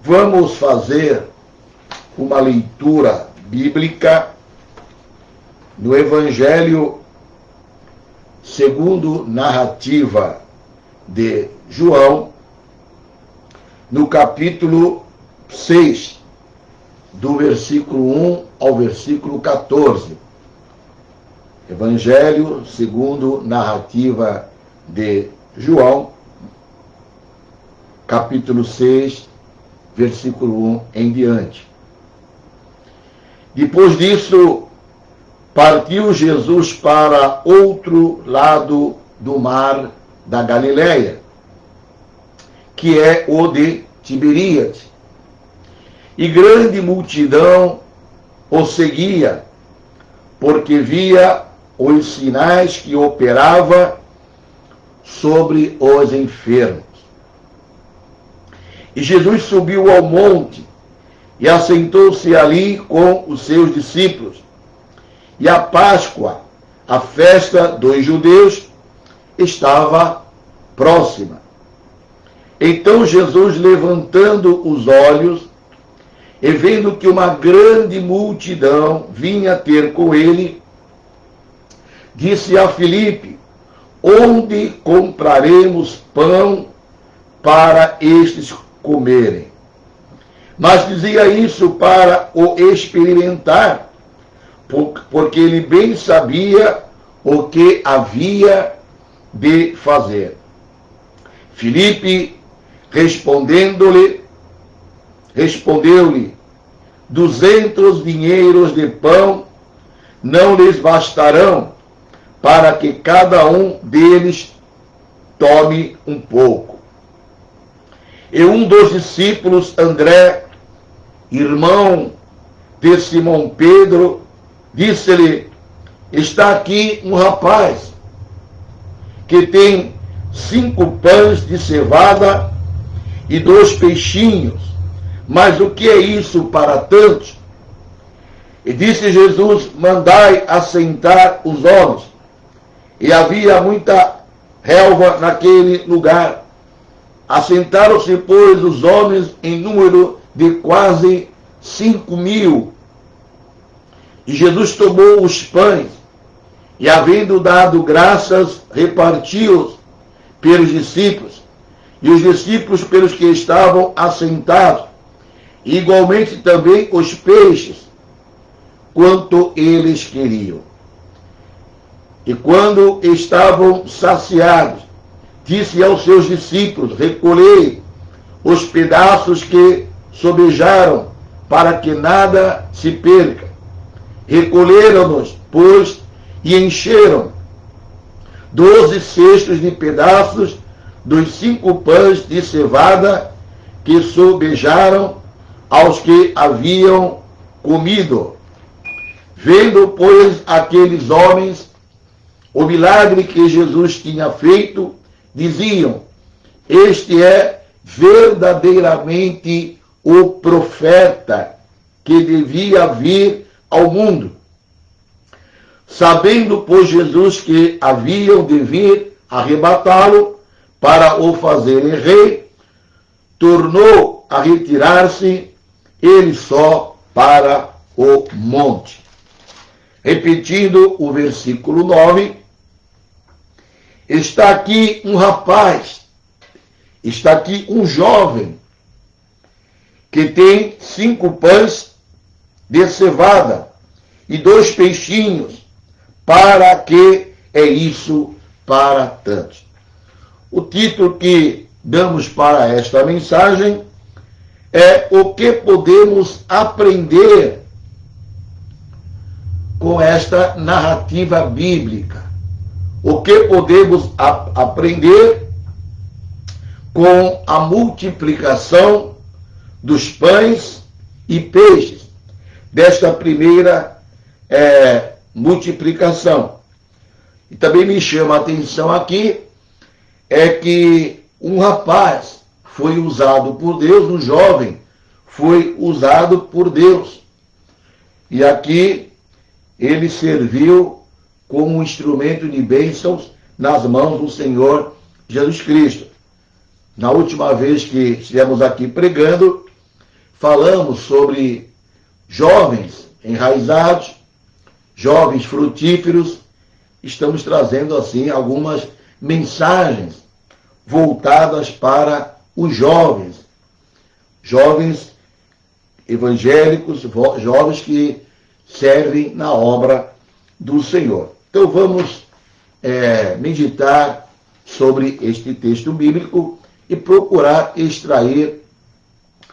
Vamos fazer uma leitura bíblica no Evangelho segundo narrativa de João, no capítulo 6, do versículo 1 ao versículo 14. Evangelho segundo narrativa de João, capítulo 6, versículo 1 em diante. Depois disso, partiu Jesus para outro lado do mar da Galileia, que é o de Tiberíades. E grande multidão o seguia, porque via os sinais que operava sobre os enfermos. E Jesus subiu ao monte e assentou-se ali com os seus discípulos. E a Páscoa, a festa dos judeus, estava próxima. Então Jesus, levantando os olhos, e vendo que uma grande multidão vinha ter com ele, disse a Filipe: onde compraremos pão para estes comerem? Mas dizia isso para o experimentar, porque ele bem sabia o que havia de fazer. Filipe, respondeu-lhe: 200 dinheiros de pão não lhes bastarão para que cada um deles tome um pouco. E um dos discípulos, André, irmão de Simão Pedro, disse-lhe: está aqui um rapaz que tem 5 pães de cevada e 2 peixinhos, mas o que é isso para tantos? E disse Jesus: mandai assentar os homens. E havia muita relva naquele lugar. Assentaram-se, pois, os homens em número de quase 5.000. E Jesus tomou os pães, e havendo dado graças, repartiu-os pelos discípulos, e os discípulos pelos que estavam assentados, e igualmente também os peixes, quanto eles queriam. E quando estavam saciados, disse aos seus discípulos: recolhei os pedaços que sobejaram, para que nada se perca. Recolheram-nos, pois, e encheram 12 cestos de pedaços dos 5 pães de cevada que sobejaram aos que haviam comido. Vendo, pois, aqueles homens o milagre que Jesus tinha feito, diziam: este é verdadeiramente o profeta que devia vir ao mundo. Sabendo, pois, Jesus que haviam de vir arrebatá-lo para o fazerem rei, tornou a retirar-se ele só para o monte. Repetindo o versículo 9, está aqui um rapaz, está aqui um jovem, que tem 5 pães de cevada e 2 peixinhos. Para que é isso para tantos? O título que damos para esta mensagem é: o que podemos aprender com esta narrativa bíblica? O que podemos aprender com a multiplicação dos pães e peixes, desta primeira multiplicação? E também me chama a atenção aqui é que um rapaz foi usado por Deus, um jovem foi usado por Deus. E aqui ele serviu como um instrumento de bênçãos nas mãos do Senhor Jesus Cristo. Na última vez que estivemos aqui pregando, falamos sobre jovens enraizados, jovens frutíferos, estamos trazendo assim algumas mensagens voltadas para os jovens, jovens evangélicos, jovens que servem na obra do Senhor. Então vamos meditar sobre este texto bíblico e procurar extrair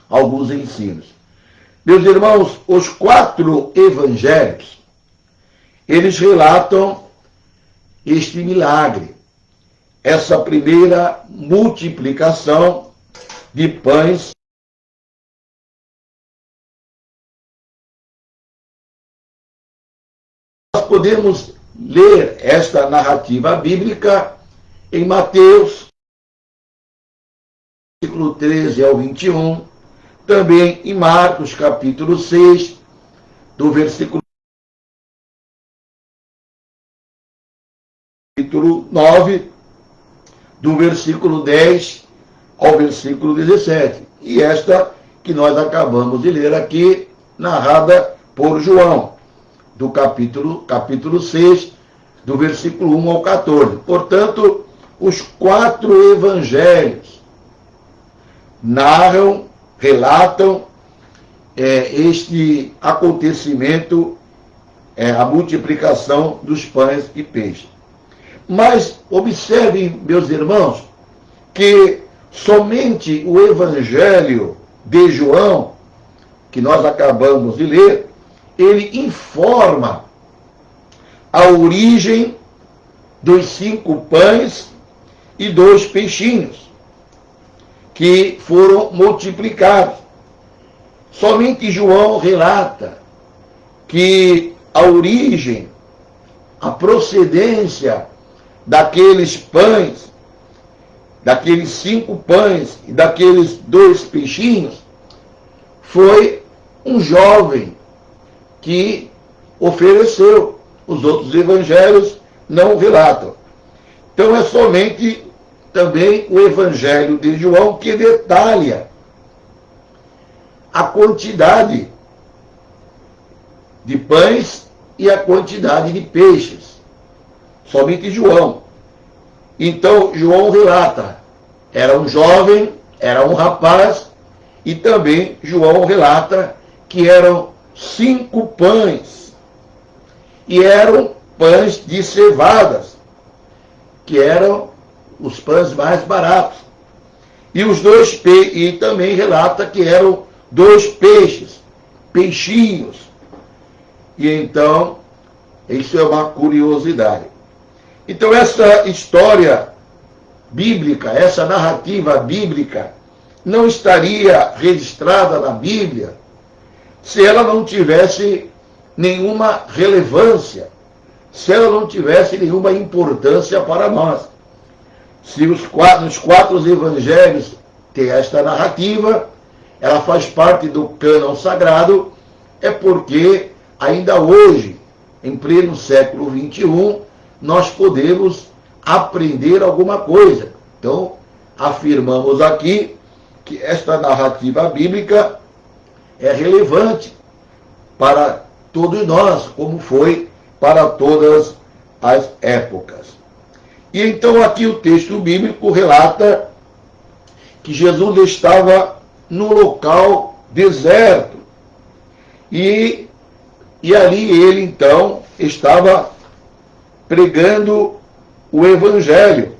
alguns ensinos. Meus irmãos, os 4 evangelhos, eles relatam este milagre, essa primeira multiplicação de pães nós podemos ler esta narrativa bíblica em Mateus, versículo 13 ao 21, também em Marcos, capítulo 6, do versículo 9, do versículo 10 ao versículo 17. E esta que nós acabamos de ler aqui, narrada por João, do capítulo 6, do versículo 1 ao 14. Portanto, os 4 evangelhos narram, relatam este acontecimento, a multiplicação dos pães e peixes. Mas observem, meus irmãos, que somente o evangelho de João, que nós acabamos de ler, ele informa a origem dos 5 pães e 2 peixinhos que foram multiplicados. Somente João relata que a origem, a procedência daqueles pães, daqueles 5 pães e daqueles 2 peixinhos, foi um jovem que ofereceu. Os outros evangelhos não relatam. Então é somente também o evangelho de João que detalha a quantidade de pães e a quantidade de peixes. Somente João. Então João relata, era um jovem, era um rapaz, e também João relata que eram 5 pães, e eram pães de cevadas, que eram os pães mais baratos. E os 2 e também relata que eram 2 peixes, peixinhos. E então, isso é uma curiosidade. Então essa história bíblica, essa narrativa bíblica, não estaria registrada na Bíblia se ela não tivesse nenhuma relevância, se ela não tivesse nenhuma importância para nós. Se nos 4 evangelhos tem esta narrativa, ela faz parte do cânon sagrado, é porque ainda hoje, em pleno século XXI, nós podemos aprender alguma coisa. Então, afirmamos aqui que esta narrativa bíblica é relevante para todos nós, como foi para todas as épocas. E então aqui o texto bíblico relata que Jesus estava num local deserto. E ali ele então estava pregando o evangelho.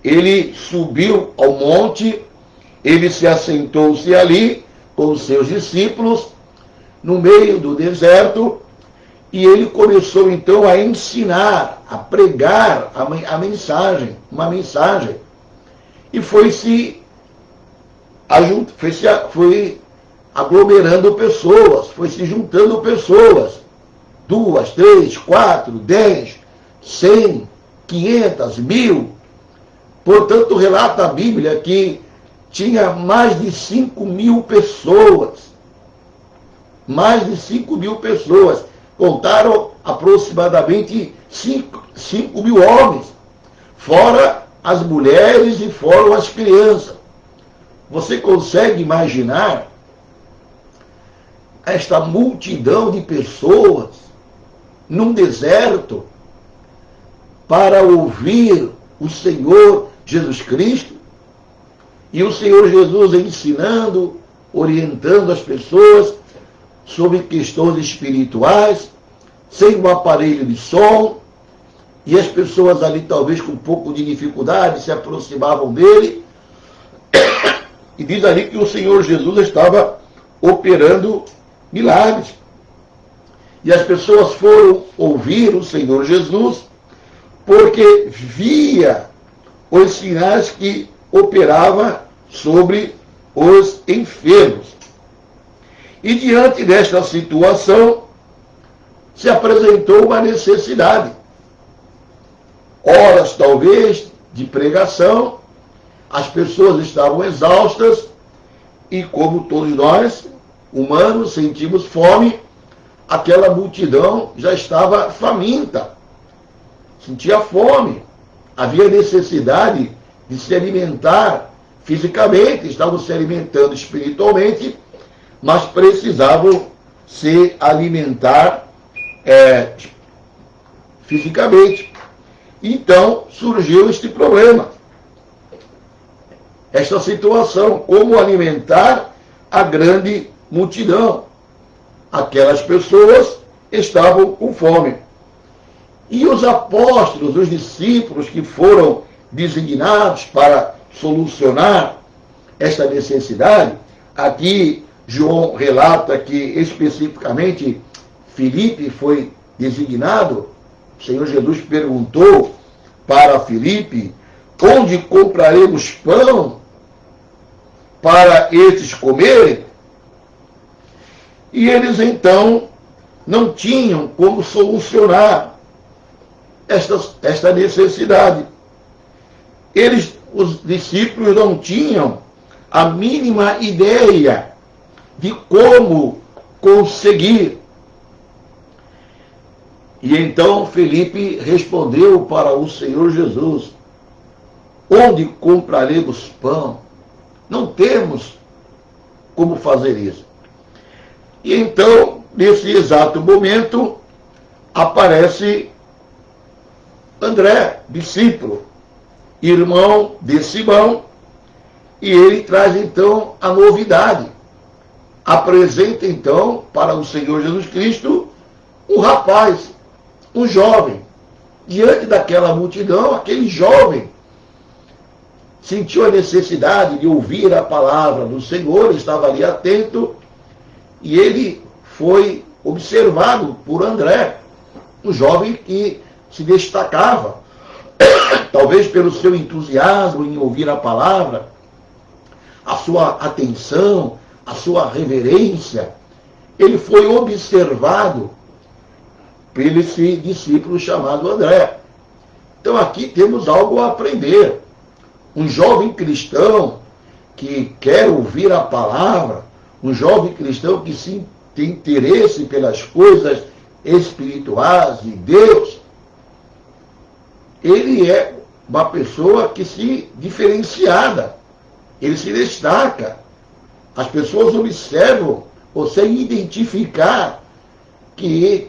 Ele subiu ao monte, ele se assentou-se ali com os seus discípulos, no meio do deserto, e ele começou então a ensinar, a pregar a mensagem, uma mensagem. E foi aglomerando pessoas, foi se juntando pessoas. 2, 3, 4, 10, 100, 500, 1000. Portanto, relata a Bíblia que tinha mais de 5.000 pessoas. Mais de 5.000 pessoas. Contaram aproximadamente 5.000 homens. Fora as mulheres e fora as crianças. Você consegue imaginar esta multidão de pessoas num deserto para ouvir o Senhor Jesus Cristo, e o Senhor Jesus ensinando, orientando as pessoas sobre questões espirituais, sem um aparelho de som, e as pessoas ali talvez com um pouco de dificuldade se aproximavam dele, e diz ali que o Senhor Jesus estava operando milagres. E as pessoas foram ouvir o Senhor Jesus porque via os sinais que operava sobre os enfermos. E diante desta situação, se apresentou uma necessidade. Horas, talvez, de pregação, as pessoas estavam exaustas e, como todos nós, humanos, sentimos fome, aquela multidão já estava faminta, sentia fome, havia necessidade de se alimentar fisicamente, estavam se alimentando espiritualmente, mas precisavam se alimentar fisicamente. Então surgiu este problema, esta situação, como alimentar a grande multidão. Aquelas pessoas estavam com fome. E os apóstolos, os discípulos que foram designados para solucionar esta necessidade, aqui João relata que especificamente Filipe foi designado. O Senhor Jesus perguntou para Filipe: onde compraremos pão para esses comerem? E eles então não tinham como solucionar esta necessidade. Os discípulos não tinham a mínima ideia de como conseguir. E então Filipe respondeu para o Senhor Jesus: onde compraremos pão? Não temos como fazer isso. E então, nesse exato momento, aparece André, discípulo, irmão de Simão, e ele traz então a novidade. Apresenta então para o Senhor Jesus Cristo um rapaz, um jovem. Diante daquela multidão, aquele jovem sentiu a necessidade de ouvir a palavra do Senhor, estava ali atento, e ele foi observado por André, um jovem que se destacava, talvez pelo seu entusiasmo em ouvir a palavra, a sua atenção, a sua reverência. Ele foi observado por esse discípulo chamado André. Então aqui temos algo a aprender. Um jovem cristão que quer ouvir a palavra, um jovem cristão que sim tem interesse pelas coisas espirituais de Deus, ele é uma pessoa que se diferenciada, ele se destaca. As pessoas observam, conseguem identificar que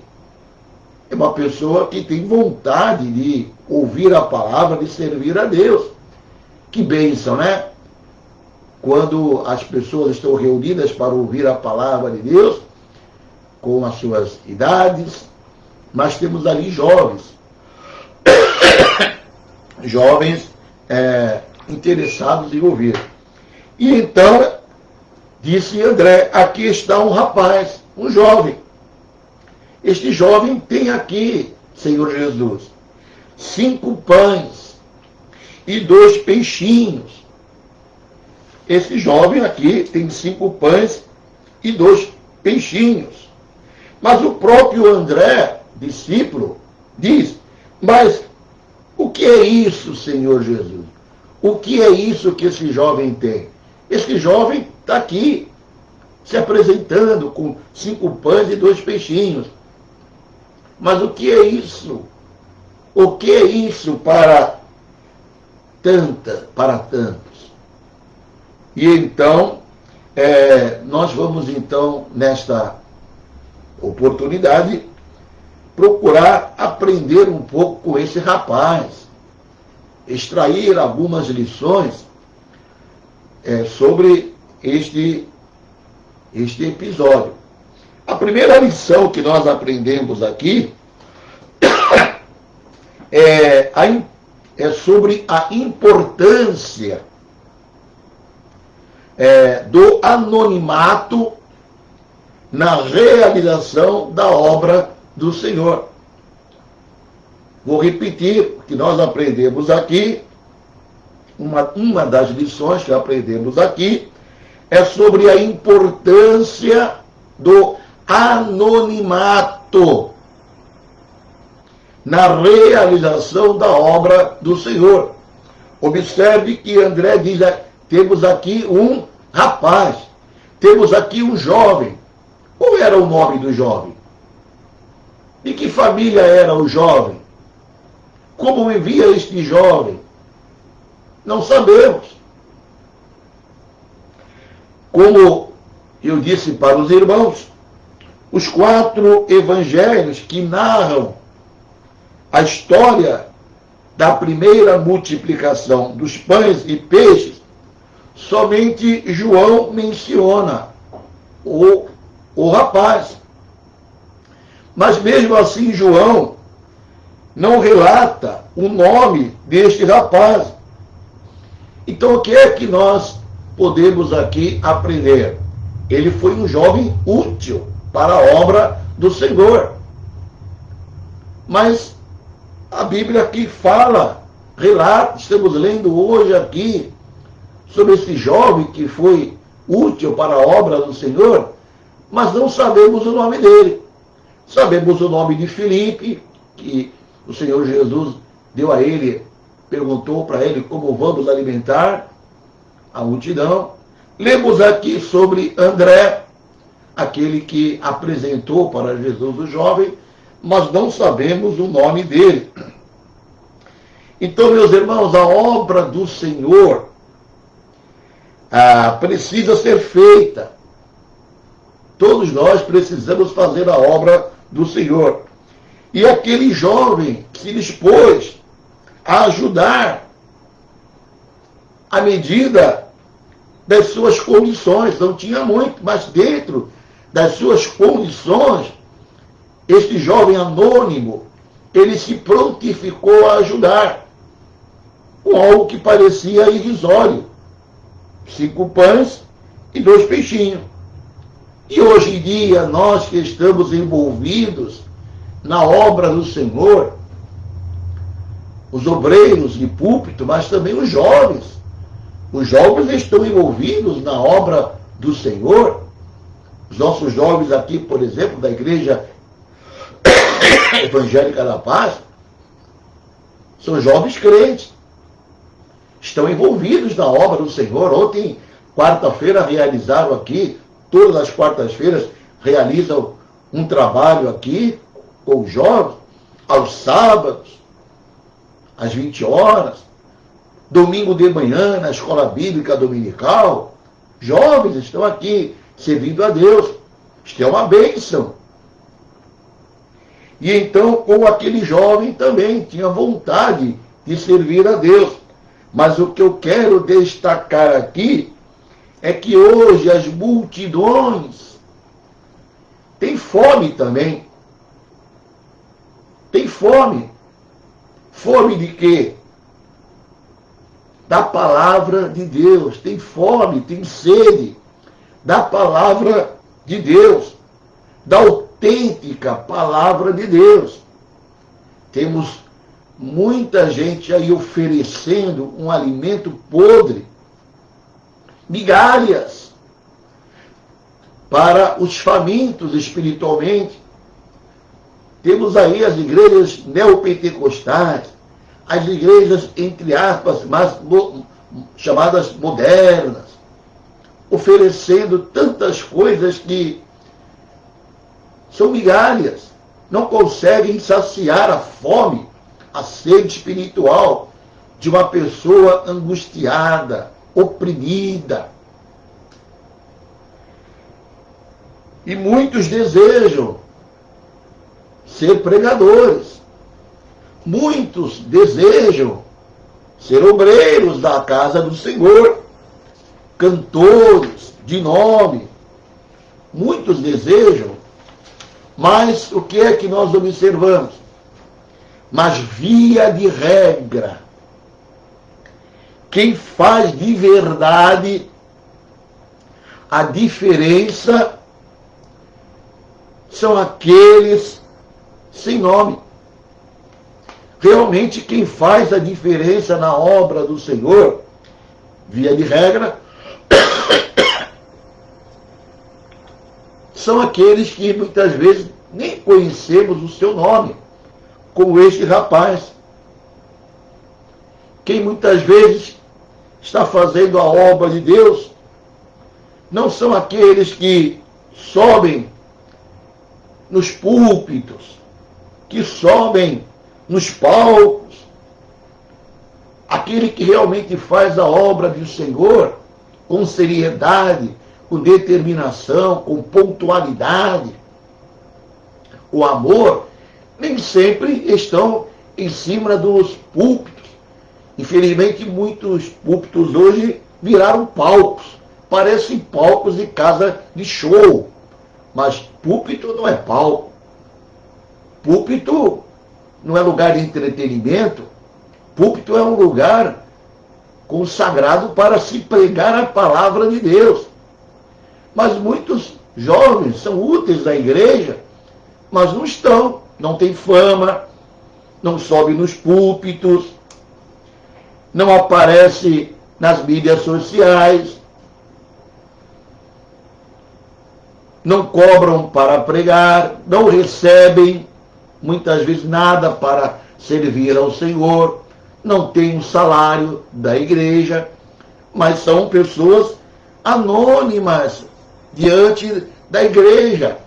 é uma pessoa que tem vontade de ouvir a palavra, de servir a Deus. Que bênção, né? Quando as pessoas estão reunidas para ouvir a palavra de Deus, com as suas idades, mas temos ali jovens, jovens interessados em ouvir. E então, disse André, aqui está um rapaz, um jovem. Este jovem tem aqui, Senhor Jesus, 5 pães e 2 peixinhos. Esse jovem aqui tem 5 pães e 2 peixinhos. Mas o próprio André, discípulo, diz: mas o que é isso, Senhor Jesus? O que é isso que esse jovem tem? Esse jovem está aqui, se apresentando com 5 pães e 2 peixinhos. Mas o que é isso? O que é isso para tantos? E então, nós vamos então, nesta oportunidade, procurar aprender um pouco com esse rapaz, extrair algumas lições sobre este episódio. A primeira lição que nós aprendemos aqui é sobre a importância do anonimato na realização da obra do Senhor. Vou repetir o que nós aprendemos aqui. Uma das lições que aprendemos aqui é sobre a importância do anonimato na realização da obra do Senhor. Observe que André diz, temos aqui um rapaz, temos aqui um jovem. Qual era o nome do jovem? De que família era o jovem? Como vivia este jovem? Não sabemos. Como eu disse para os irmãos, os 4 evangelhos que narram a história da primeira multiplicação dos pães e peixes, somente João menciona o rapaz. Mas mesmo assim João não relata o nome deste rapaz. Então o que é que nós podemos aqui aprender? Ele foi um jovem útil para a obra do Senhor. Mas a Bíblia aqui fala, relata, estamos lendo hoje aqui, sobre esse jovem que foi útil para a obra do Senhor, mas não sabemos o nome dele. Sabemos o nome de Filipe, que o Senhor Jesus deu a ele, perguntou para ele como vamos alimentar a multidão. Lemos aqui sobre André, aquele que apresentou para Jesus o jovem, mas não sabemos o nome dele. Então, meus irmãos, a obra do Senhor precisa ser feita. Todos nós precisamos fazer a obra do Senhor. E aquele jovem se dispôs a ajudar à medida das suas condições. Não tinha muito, mas dentro das suas condições, este jovem anônimo, ele se prontificou a ajudar com algo que parecia irrisório. 5 pães e 2 peixinhos. E hoje em dia, nós que estamos envolvidos na obra do Senhor, os obreiros de púlpito, mas também os jovens. Os jovens estão envolvidos na obra do Senhor. Os nossos jovens aqui, por exemplo, da Igreja Evangélica da Paz, são jovens crentes. Estão envolvidos na obra do Senhor. Ontem, quarta-feira, realizaram aqui, todas as quartas-feiras, realizam um trabalho aqui com os jovens, aos sábados, às 20 horas, domingo de manhã, na escola bíblica dominical. Jovens estão aqui servindo a Deus. Isto é uma bênção. E então, com aquele jovem também tinha vontade de servir a Deus. Mas o que eu quero destacar aqui é que hoje as multidões têm fome também. Tem fome. Fome de quê? Da palavra de Deus. Tem fome, tem sede da palavra de Deus. Da autêntica palavra de Deus. Temos muita gente aí oferecendo um alimento podre, migalhas, para os famintos espiritualmente. Temos aí as igrejas neopentecostais, as igrejas, entre aspas, chamadas modernas, oferecendo tantas coisas que são migalhas, não conseguem saciar a fome, a sede espiritual de uma pessoa angustiada, oprimida. E muitos desejam ser pregadores. Muitos desejam ser obreiros da casa do Senhor, cantores de nome. Muitos desejam, mas o que é que nós observamos? Mas via de regra, quem faz de verdade a diferença são aqueles sem nome. Realmente quem faz a diferença na obra do Senhor, via de regra, são aqueles que muitas vezes nem conhecemos o seu nome, como este rapaz. Quem muitas vezes está fazendo a obra de Deus não são aqueles que sobem nos púlpitos, que sobem nos palcos. Aquele que realmente faz a obra do Senhor com seriedade, com determinação, com pontualidade, o amor, nem sempre estão em cima dos púlpitos. Infelizmente, muitos púlpitos hoje viraram palcos. Parecem palcos de casa de show. Mas púlpito não é palco. Púlpito não é lugar de entretenimento. Púlpito é um lugar consagrado para se pregar a palavra de Deus. Mas muitos jovens são úteis à igreja, mas não estão, não têm fama, não sobem nos púlpitos, não aparece nas mídias sociais, não cobram para pregar, não recebem muitas vezes nada para servir ao Senhor, não têm um salário da igreja, mas são pessoas anônimas diante da igreja,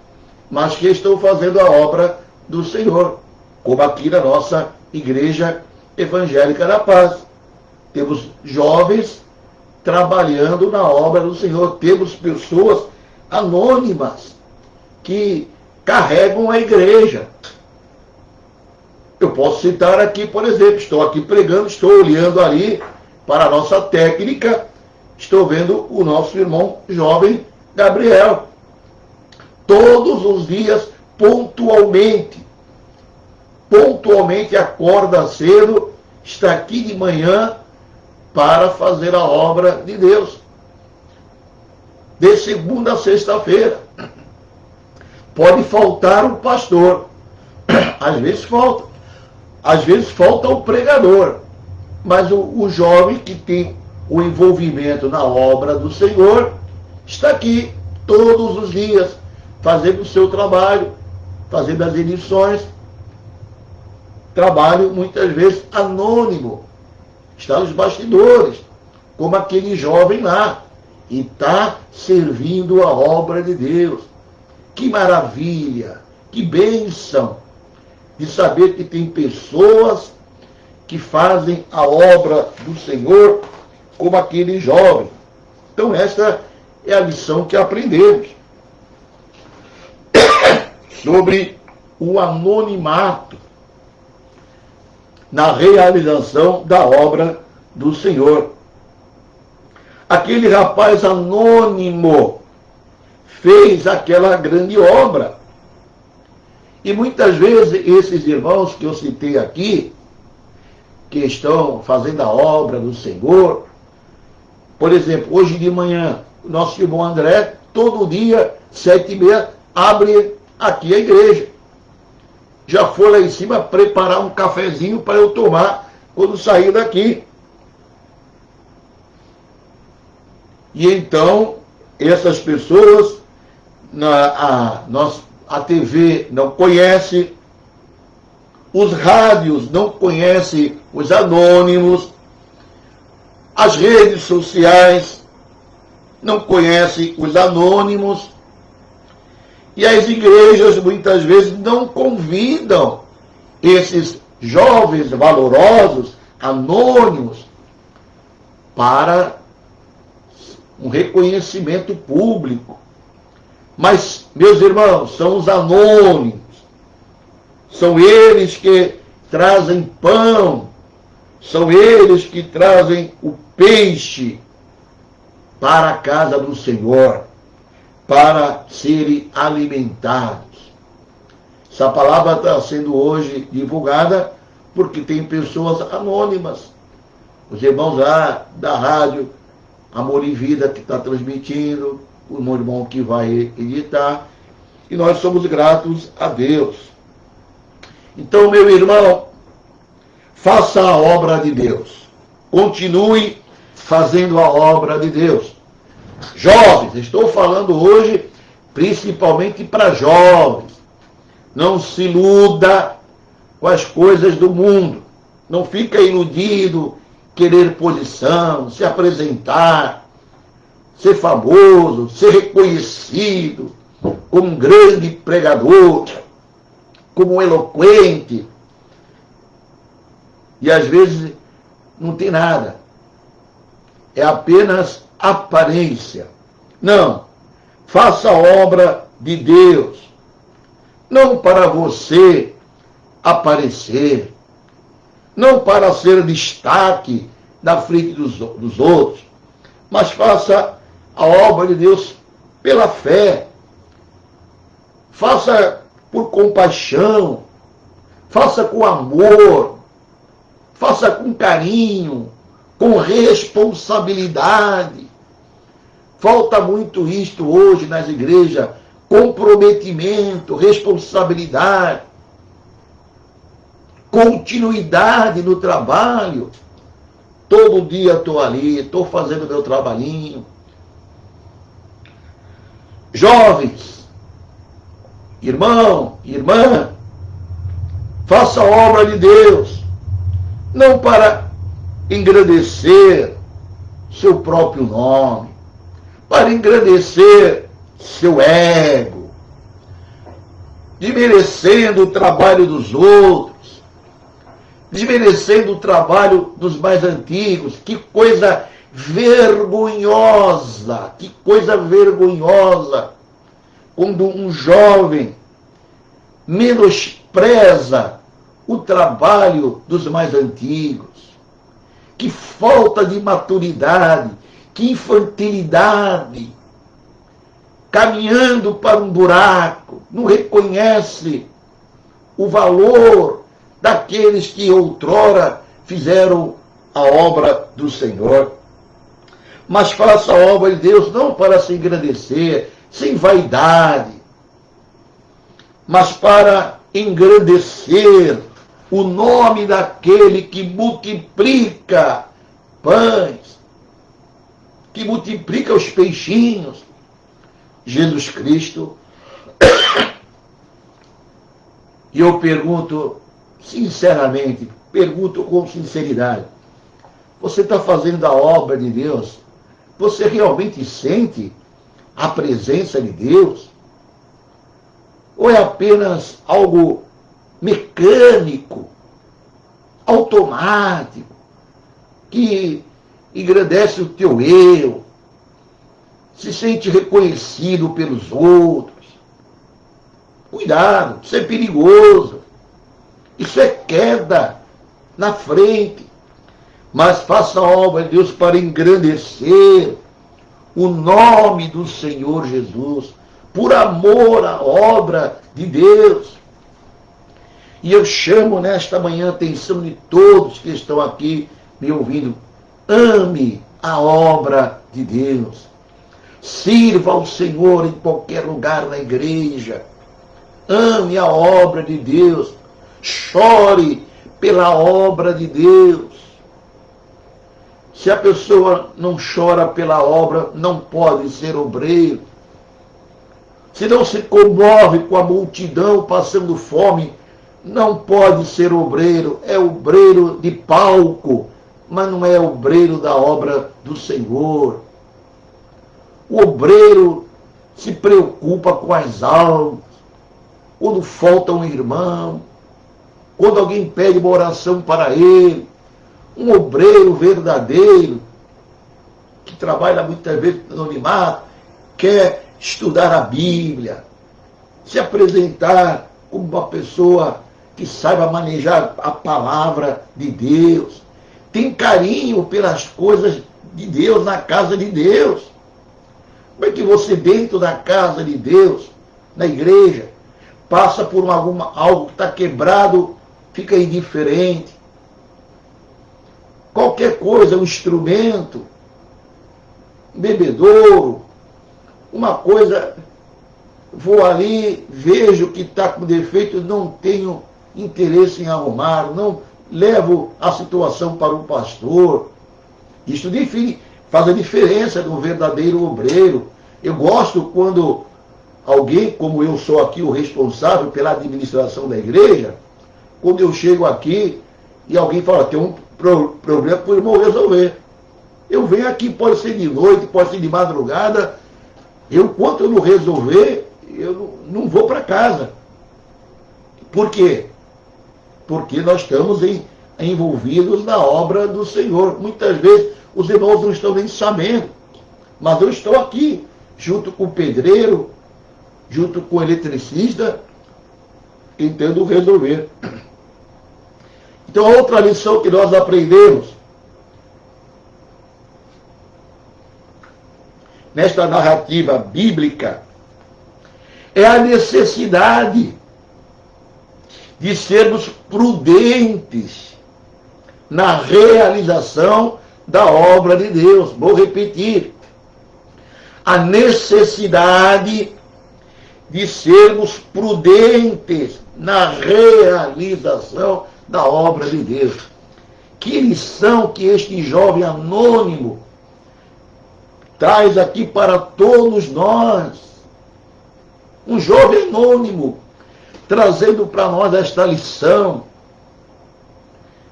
mas que estão fazendo a obra do Senhor, como aqui na nossa Igreja Evangélica da Paz. Temos jovens trabalhando na obra do Senhor, temos pessoas anônimas que carregam a igreja. Eu posso citar aqui, por exemplo, estou aqui pregando, estou olhando ali para a nossa técnica, estou vendo o nosso irmão jovem Gabriel. Todos os dias, pontualmente acorda cedo, está aqui de manhã para fazer a obra de Deus. De segunda a sexta-feira. Pode faltar o pastor. Às vezes falta. Às vezes falta o pregador. Mas o jovem que tem o envolvimento na obra do Senhor está aqui todos os dias, fazendo o seu trabalho, fazendo as lições. Trabalho muitas vezes anônimo. Está nos bastidores, como aquele jovem lá. E está servindo a obra de Deus. Que maravilha, que bênção de saber que tem pessoas que fazem a obra do Senhor como aquele jovem. Então esta é a lição que aprendemos sobre o anonimato na realização da obra do Senhor. Aquele rapaz anônimo fez aquela grande obra. E muitas vezes esses irmãos que eu citei aqui, que estão fazendo a obra do Senhor, por exemplo, hoje de manhã, o nosso irmão André, todo dia, 7h30, abre aqui a igreja. Já foi lá em cima preparar um cafezinho para eu tomar quando sair daqui. E então, essas pessoas, a TV não conhece, os rádios não conhecem os anônimos, as redes sociais não conhecem os anônimos, e as igrejas muitas vezes não convidam esses jovens valorosos, anônimos, para um reconhecimento público. Mas, meus irmãos, são os anônimos, são eles que trazem pão, são eles que trazem o peixe para a casa do Senhor, para serem alimentados. Essa palavra está sendo hoje divulgada porque tem pessoas anônimas. Os irmãos lá da rádio Amor e Vida que está transmitindo, o meu irmão que vai editar, e nós somos gratos a Deus. Então, meu irmão, faça a obra de Deus. Continue fazendo a obra de Deus. Jovens, estou falando hoje principalmente para jovens. Não se iluda com as coisas do mundo. Não fica iludido, querer posição, se apresentar, ser famoso, ser reconhecido como um grande pregador, como um eloquente. E às vezes não tem nada. É apenas aparência. Não. Faça a obra de Deus. Não para você aparecer. Não para ser destaque na frente dos outros. Mas faça a obra de Deus pela fé. Faça por compaixão. Faça com amor. Faça com carinho, com responsabilidade. Falta muito isto hoje nas igrejas. Comprometimento, responsabilidade, continuidade no trabalho. Todo dia estou ali, estou fazendo meu trabalhinho. Jovens, irmão, irmã, faça a obra de Deus. Não para engrandecer seu próprio nome, para engrandecer seu ego, desmerecendo o trabalho dos outros, desmerecendo o trabalho dos mais antigos. Que coisa vergonhosa, que coisa vergonhosa, quando um jovem menospreza o trabalho dos mais antigos. Que falta de maturidade, que infantilidade, caminhando para um buraco, não reconhece o valor daqueles que outrora fizeram a obra do Senhor. Mas faça a obra de Deus não para se engrandecer, sem vaidade, mas para engrandecer o nome daquele que multiplica pães, que multiplica os peixinhos, Jesus Cristo. E eu pergunto sinceramente, pergunto com sinceridade, você está fazendo a obra de Deus? Você realmente sente a presença de Deus? Ou é apenas algo mecânico, automático, que engrandece o teu eu, se sente reconhecido pelos outros? Cuidado, isso é perigoso. Isso é queda na frente. Mas faça a obra de Deus para engrandecer o nome do Senhor Jesus, por amor à obra de Deus. E eu chamo nesta manhã a atenção de todos que estão aqui me ouvindo. Ame a obra de Deus. Sirva ao Senhor em qualquer lugar na igreja. Ame a obra de Deus. Chore pela obra de Deus. Se a pessoa não chora pela obra, não pode ser obreiro. Se não se comove com a multidão passando fome, não pode ser obreiro. É obreiro de palco, mas não é obreiro da obra do Senhor. O obreiro se preocupa com as almas. Quando falta um irmão, quando alguém pede uma oração para ele, um obreiro verdadeiro, que trabalha muitas vezes no anonimato, quer estudar a Bíblia, se apresentar como uma pessoa que saiba manejar a palavra de Deus, tem carinho pelas coisas de Deus, na casa de Deus. Como é que você, dentro da casa de Deus, na igreja, passa por algo que está quebrado, fica indiferente? Qualquer coisa, um instrumento, um bebedouro, uma coisa, vou ali, vejo que está com defeito, não tenho interesse em arrumar, não levo a situação para o pastor. Isso faz a diferença do verdadeiro obreiro. Eu gosto quando alguém, como eu sou aqui o responsável pela administração da igreja, quando eu chego aqui e alguém fala, tem um problema para o irmão resolver. Eu venho aqui, pode ser de noite, pode ser de madrugada, enquanto eu não resolver, eu não vou para casa. Por quê? Porque nós estamos envolvidos na obra do Senhor. Muitas vezes os irmãos não estão nem sabendo, mas eu estou aqui, junto com o pedreiro, junto com o eletricista, tentando resolver. Então, a outra lição que nós aprendemos nesta narrativa bíblica é a necessidade de sermos prudentes na realização da obra de Deus. Vou repetir. A necessidade de sermos prudentes na realização da obra de Deus. Que lição que este jovem anônimo traz aqui para todos nós. Um jovem anônimo trazendo para nós esta lição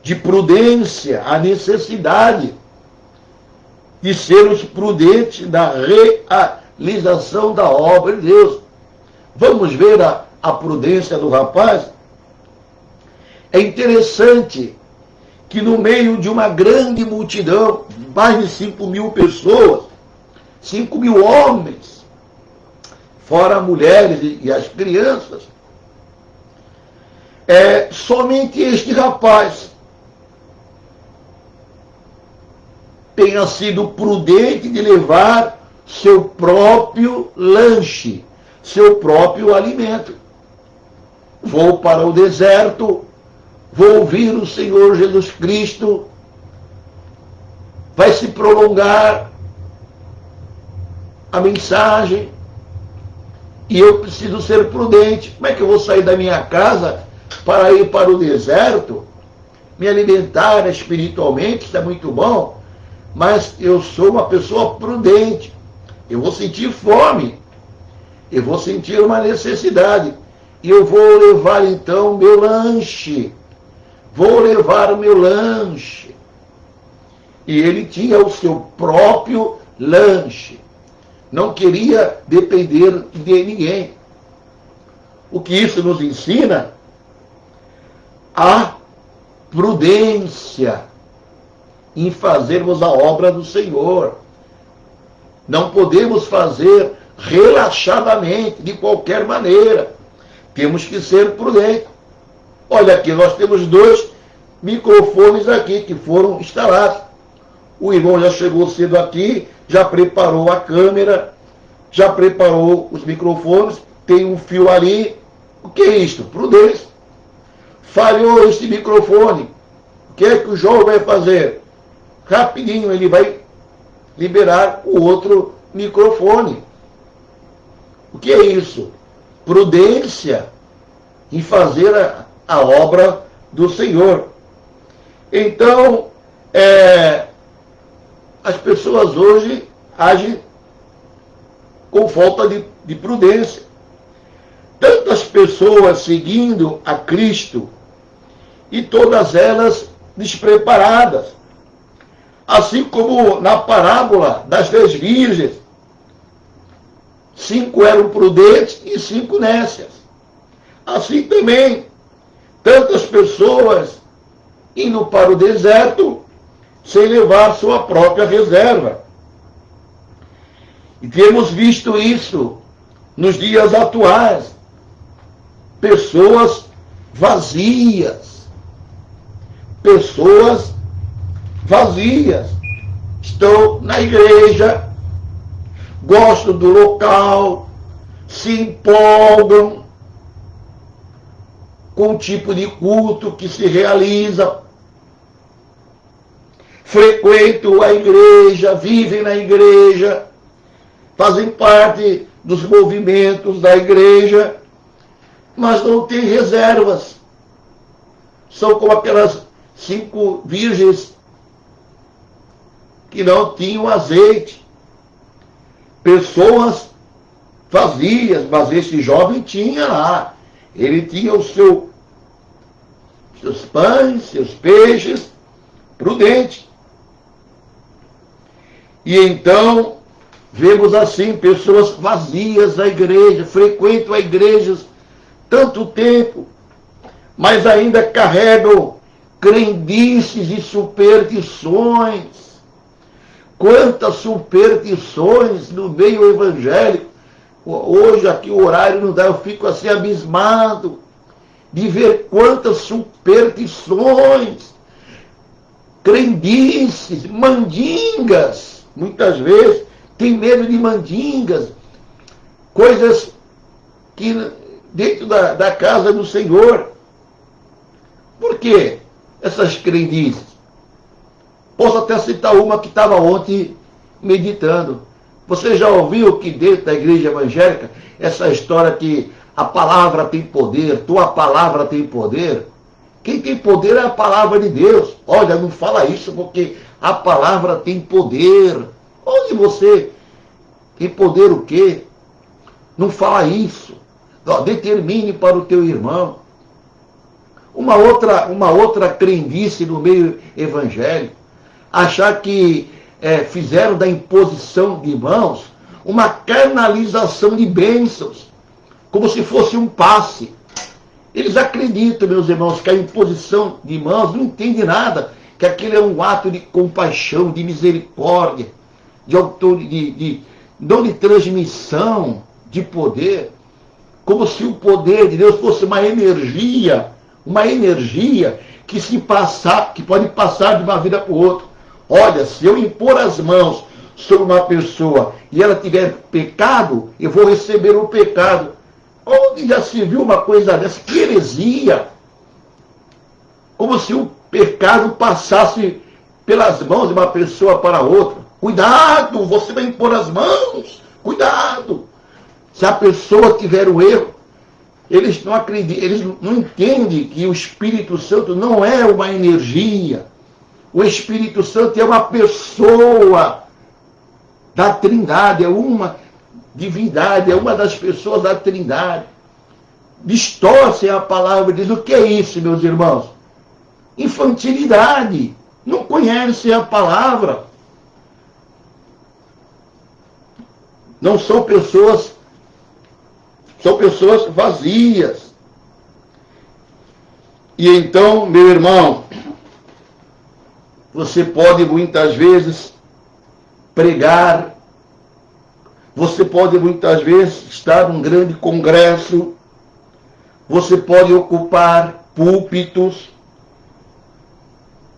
de prudência, a necessidade de sermos prudentes na realização da obra de Deus. Vamos ver a prudência do rapaz? É interessante que no meio de uma grande multidão, mais de 5.000 pessoas, 5.000 homens, fora mulheres e as crianças, somente este rapaz tenha sido prudente de levar seu próprio lanche, seu próprio alimento. Vou para o deserto, vou ouvir o Senhor Jesus Cristo, vai se prolongar a mensagem e eu preciso ser prudente. Como é que eu vou sair da minha casa para ir para o deserto, me alimentar espiritualmente? Isso é muito bom, mas eu sou uma pessoa prudente. Eu vou sentir fome, eu vou sentir uma necessidade, e eu vou levar então o meu lanche. Vou levar o meu lanche. E ele tinha o seu próprio lanche. Não queria depender de ninguém. O que isso nos ensina? A prudência em fazermos a obra do Senhor. Não podemos fazer relaxadamente, de qualquer maneira. Temos que ser prudentes. Olha aqui, nós temos 2 microfones aqui que foram instalados. O irmão já chegou cedo aqui, já preparou a câmera, já preparou os microfones, tem um fio ali. O que é isto? Prudência. Falhou este microfone. O que é que o João vai fazer? Rapidinho ele vai liberar o outro microfone. O que é isso? Prudência em fazer a obra do Senhor. Então, as pessoas hoje agem com falta de prudência. Tantas pessoas seguindo a Cristo e todas elas despreparadas. Assim como na parábola das 10 virgens, 5 eram prudentes e 5 nécias. Assim também, tantas pessoas indo para o deserto sem levar sua própria reserva. E temos visto isso nos dias atuais. Pessoas vazias. Pessoas vazias. Estão na igreja, gostam do local, se empolgam com o tipo de culto que se realiza, frequentam a igreja, vivem na igreja, fazem parte dos movimentos da igreja, mas não têm reservas. São como aquelas 5 virgens que não tinham azeite. Pessoas vazias, mas esse jovem tinha lá. Ele tinha seus pães, seus peixes, prudente. E então, vemos assim, pessoas vazias da igreja, frequentam a igreja tanto tempo, mas ainda carregam crendices e superstições. Quantas superstições no meio evangélico. Hoje aqui o horário não dá, eu fico assim abismado de ver quantas superstições, crendices, mandingas. Muitas vezes tem medo de mandingas, coisas que dentro da casa do Senhor. Por quê? Essas crendices. Posso até citar uma que estava ontem meditando. Você já ouviu que dentro da igreja evangélica, essa história que a palavra tem poder, tua palavra tem poder? Quem tem poder é a palavra de Deus. Olha, não fala isso porque a palavra tem poder. Onde você tem poder o quê? Não fala isso. Determine para o teu irmão. Uma outra crendice no meio evangélico. Achar que fizeram da imposição de mãos uma canalização de bênçãos, como se fosse um passe. Eles acreditam, meus irmãos, que a imposição de mãos não entende nada, que aquele é um ato de compaixão, de misericórdia, não de transmissão de poder, como se o poder de Deus fosse uma energia que pode passar de uma vida para o outro. Olha, se eu impor as mãos sobre uma pessoa e ela tiver pecado, eu vou receber o pecado. Onde já se viu uma coisa dessa? Que heresia! Como se o pecado passasse pelas mãos de uma pessoa para outra. Cuidado, você vai impor as mãos. Cuidado. Se a pessoa tiver o erro, eles não acreditam, eles não entendem que o Espírito Santo não é uma energia. O Espírito Santo é uma pessoa da Trindade, é uma divindade, é uma das pessoas da Trindade. Distorcem a palavra, diz o que é isso, meus irmãos? Infantilidade. Não conhecem a palavra. Não são pessoas vazias. E então, meu irmão, você pode muitas vezes pregar, você pode muitas vezes estar num grande congresso, você pode ocupar púlpitos,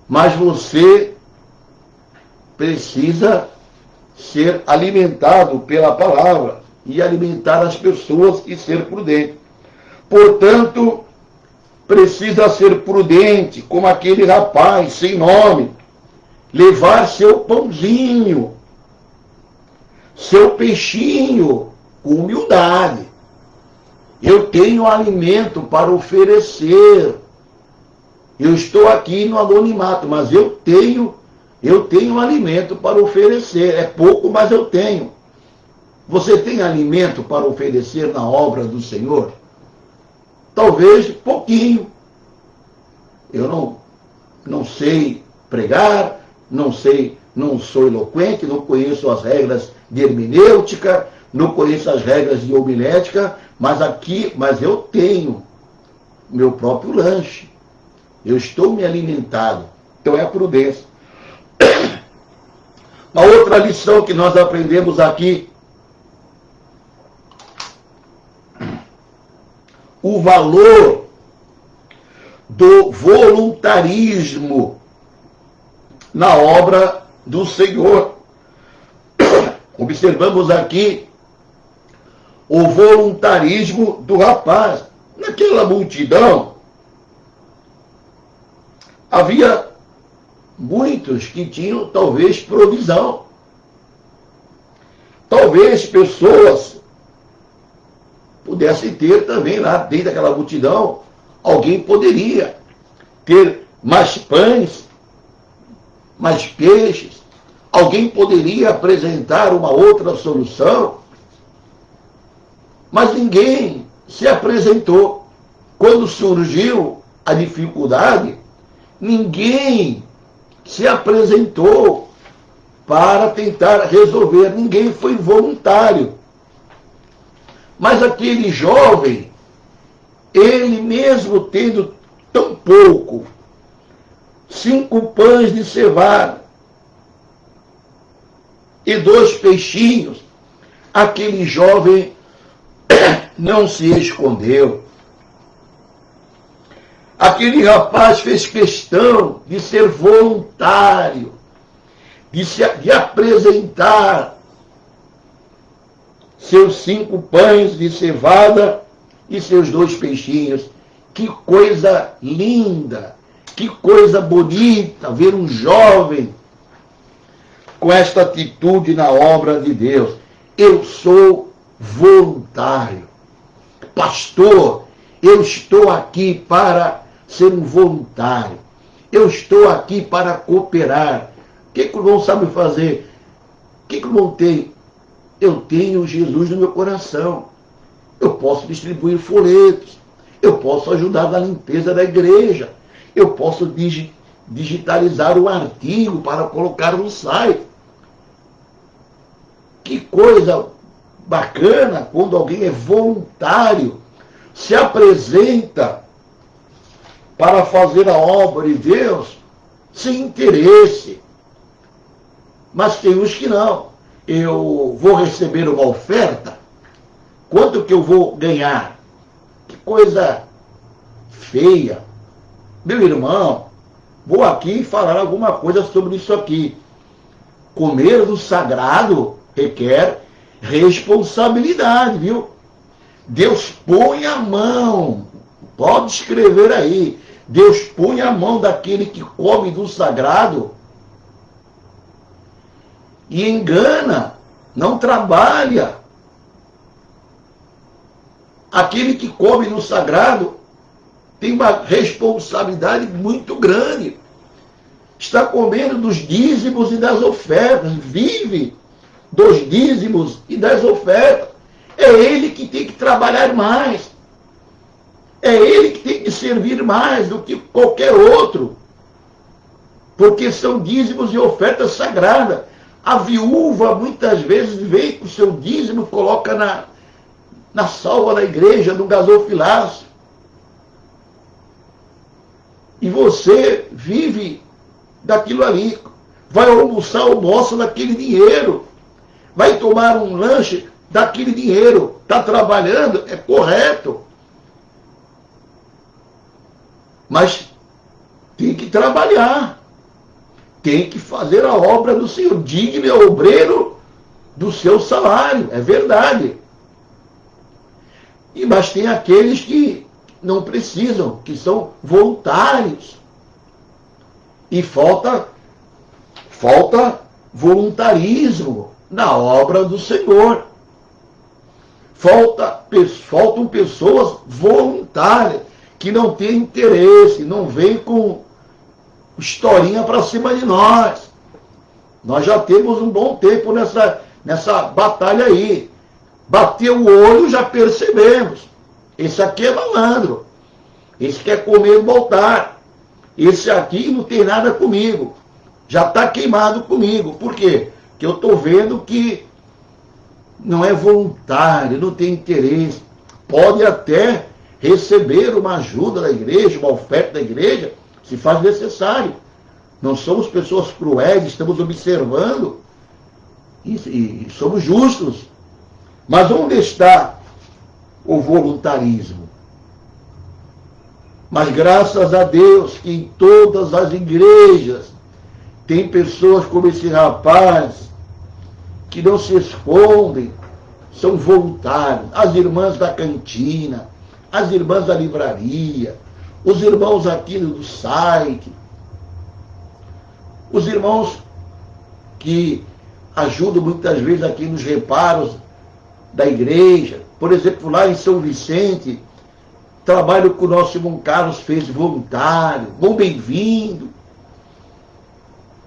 mas você precisa ser alimentado pela palavra e alimentar as pessoas e ser prudente. Portanto, precisa ser prudente, como aquele rapaz sem nome, levar seu pãozinho, seu peixinho, com humildade. Eu tenho alimento para oferecer. Eu estou aqui no anonimato, mas eu tenho alimento para oferecer. É pouco, mas eu tenho. Você tem alimento para oferecer na obra do Senhor? Talvez pouquinho. Eu não sei pregar, não sou eloquente, não conheço as regras de hermenêutica, não conheço as regras de homilética, mas eu tenho meu próprio lanche. Eu estou me alimentado. Então é a prudência. Uma outra lição que nós aprendemos aqui: o valor do voluntarismo na obra do Senhor. Observamos aqui o voluntarismo do rapaz. Naquela multidão, havia muitos que tinham, talvez, provisão. Talvez pessoas pudessem ter também lá dentro daquela multidão, alguém poderia ter mais pães, mais peixes, alguém poderia apresentar uma outra solução, mas ninguém se apresentou. Quando surgiu a dificuldade, ninguém se apresentou para tentar resolver, ninguém foi voluntário. Mas aquele jovem, ele mesmo tendo tão pouco, 5 pães de cevada e 2 peixinhos, aquele jovem não se escondeu. Aquele rapaz fez questão de ser voluntário, de apresentar seus 5 pães de cevada e seus 2 peixinhos. Que coisa linda, que coisa bonita ver um jovem com esta atitude na obra de Deus. Eu sou voluntário. Pastor, eu estou aqui para ser um voluntário. Eu estou aqui para cooperar. O que o irmão sabe fazer? O que o irmão tem? Eu tenho Jesus no meu coração. Eu posso distribuir folhetos. Eu posso ajudar na limpeza da igreja. Eu posso digitalizar o artigo para colocar no site. Que coisa bacana quando alguém é voluntário, se apresenta para fazer a obra de Deus sem interesse. Mas tem uns que não. Eu vou receber uma oferta, quanto que eu vou ganhar? Que coisa feia. Meu irmão, vou aqui falar alguma coisa sobre isso aqui. Comer do sagrado requer responsabilidade, viu? Deus põe a mão, pode escrever aí, Deus põe a mão daquele que come do sagrado e engana, não trabalha. Aquele que come no sagrado tem uma responsabilidade muito grande. Está comendo dos dízimos e das ofertas, vive dos dízimos e das ofertas. É ele que tem que trabalhar mais. É ele que tem que servir mais do que qualquer outro. Porque são dízimos e ofertas sagradas. A viúva muitas vezes vem com o seu dízimo, coloca na salva da igreja, no gasofilaço. E você vive daquilo ali. Vai almoçar, almoça daquele dinheiro. Vai tomar um lanche daquele dinheiro. Está trabalhando, é correto. Mas tem que trabalhar. Tem que fazer a obra do Senhor. Digno é o obreiro do seu salário. É verdade. Mas tem aqueles que não precisam, que são voluntários. E falta voluntarismo na obra do Senhor. Faltam pessoas voluntárias, que não têm interesse, não vêm com historinha para cima de nós. Nós já temos um bom tempo nessa batalha aí. Bateu o olho, já percebemos. Esse aqui é malandro. Esse quer comer e voltar. Esse aqui não tem nada comigo. Já está queimado comigo. Por quê? Porque eu estou vendo que não é voluntário, não tem interesse. Pode até receber uma ajuda da igreja, uma oferta da igreja, se faz necessário. Não somos pessoas cruéis, estamos observando e somos justos. Mas onde está o voluntarismo? Mas graças a Deus que em todas as igrejas tem pessoas como esse rapaz que não se escondem, são voluntários. As irmãs da cantina, as irmãs da livraria, os irmãos aqui do site, os irmãos que ajudam muitas vezes aqui nos reparos da igreja. Por exemplo, lá em São Vicente, trabalho que o nosso irmão Carlos fez voluntário. Bom, bem-vindo.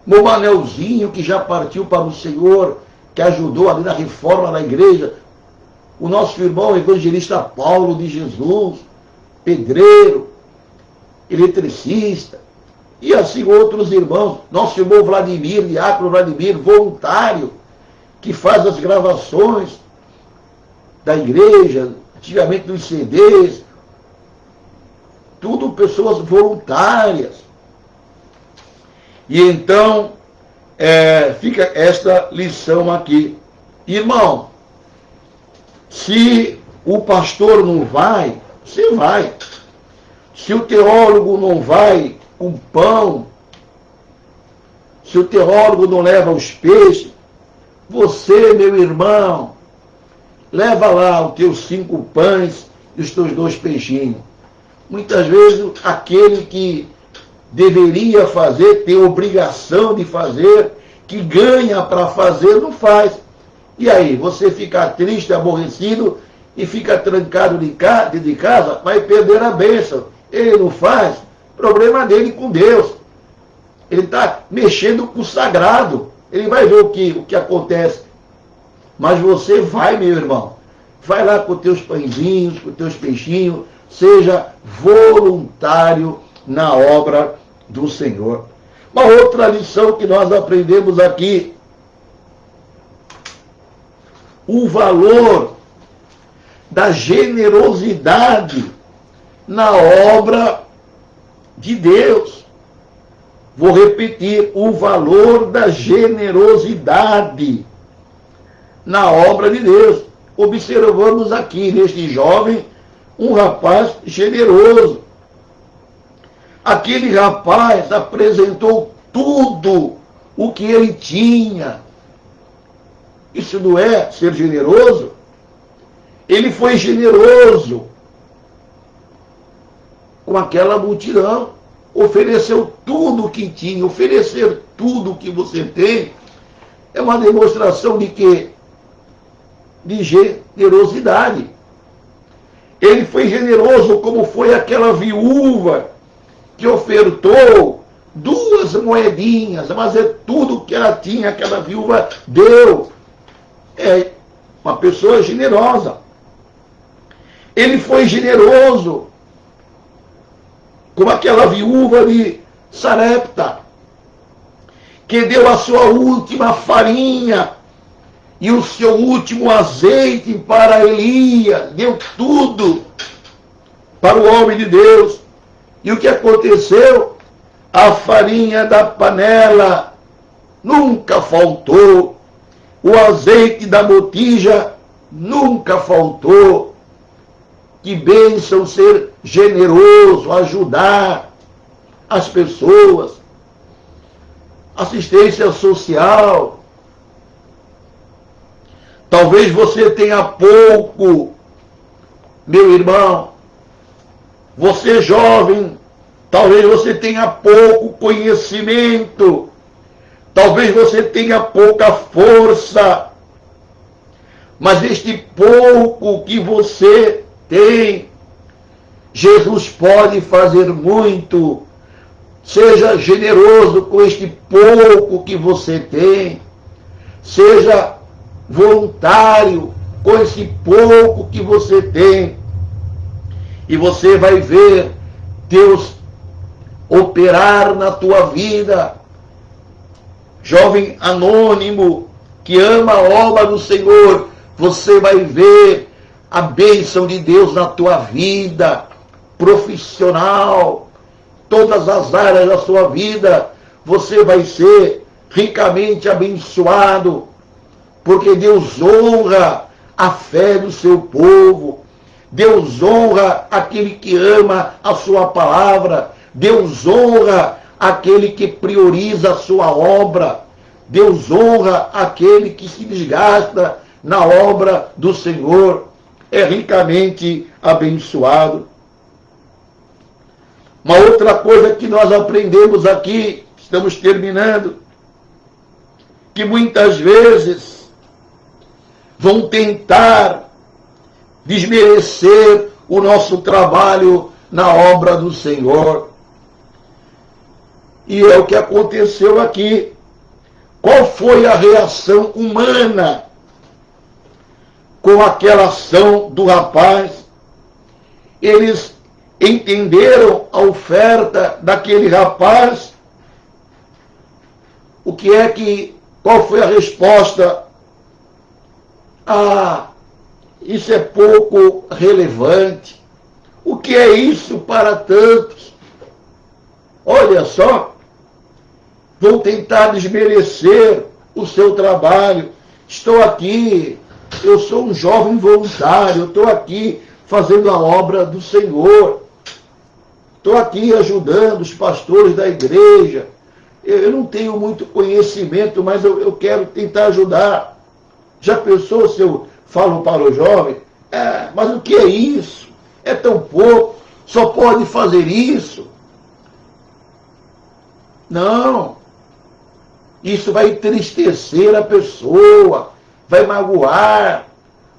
Meu Manelzinho, que já partiu para o Senhor, que ajudou ali na reforma da igreja. O nosso irmão evangelista Paulo de Jesus, pedreiro, eletricista. E assim outros irmãos. Nosso irmão Vladimir, diácono Vladimir, voluntário, que faz as gravações da igreja, antigamente nos CDs. Tudo pessoas voluntárias. E então, fica esta lição aqui. Irmão, se o pastor não vai, você vai. Se o teólogo não vai com pão, se o teólogo não leva os peixes, você, meu irmão, leva lá os teus 5 pães e os teus 2 peixinhos. Muitas vezes aquele que deveria fazer, tem obrigação de fazer, que ganha para fazer, não faz. E aí, você fica triste, aborrecido e fica trancado dentro de casa, vai perder a bênção. Ele não faz, problema dele com Deus. Ele está mexendo com o sagrado. Ele vai ver o que acontece. Mas você vai, meu irmão. Vai lá com os teus pãezinhos, com os teus peixinhos. Seja voluntário na obra do Senhor. Uma outra lição que nós aprendemos aqui. O valor da generosidade na obra de Deus. Vou repetir, o valor da generosidade na obra de Deus. Observamos aqui neste jovem um rapaz generoso. Aquele rapaz apresentou tudo o que ele tinha. Isso não é ser generoso? Ele foi generoso com aquela multidão. Ofereceu tudo o que tinha. Oferecer tudo o que você tem é uma demonstração de quê? De generosidade. Ele foi generoso como foi aquela viúva que ofertou 2 moedinhas, mas é tudo que ela tinha, aquela viúva deu. É uma pessoa generosa. Ele foi generoso como aquela viúva de Sarepta, que deu a sua última farinha e o seu último azeite para Elias, deu tudo para o homem de Deus. E o que aconteceu? A farinha da panela nunca faltou, o azeite da botija nunca faltou. Que bênção ser generoso, ajudar as pessoas, assistência social. Talvez você tenha pouco, meu irmão. Você jovem, talvez você tenha pouco conhecimento. Talvez você tenha pouca força. Mas este pouco que você tem, Jesus pode fazer muito. Seja generoso com este pouco que você tem. Seja voluntário com esse pouco que você tem. E você vai ver Deus operar na tua vida. Jovem anônimo que ama a obra do Senhor, você vai ver a bênção de Deus na tua vida profissional, todas as áreas da sua vida, você vai ser ricamente abençoado, porque Deus honra a fé do seu povo, Deus honra aquele que ama a sua palavra. Deus honra aquele que prioriza a sua obra. Deus honra aquele que se desgasta na obra do Senhor. É ricamente abençoado. Uma outra coisa que nós aprendemos aqui, estamos terminando, que muitas vezes vão tentar desmerecer o nosso trabalho na obra do Senhor. E é o que aconteceu aqui. Qual foi a reação humana com aquela ação do rapaz? Eles entenderam a oferta daquele rapaz. Qual foi a resposta? Ah, isso é pouco relevante. O que é isso para tantos? Olha só, vão tentar desmerecer o seu trabalho. Estou aqui, eu sou um jovem voluntário, eu estou aqui fazendo a obra do Senhor. Estou aqui ajudando os pastores da igreja. Eu não tenho muito conhecimento, mas eu quero tentar ajudar. Já pensou se eu falo para o jovem? Mas o que é isso? É tão pouco, só pode fazer isso. Não. Isso vai entristecer a pessoa, vai magoar.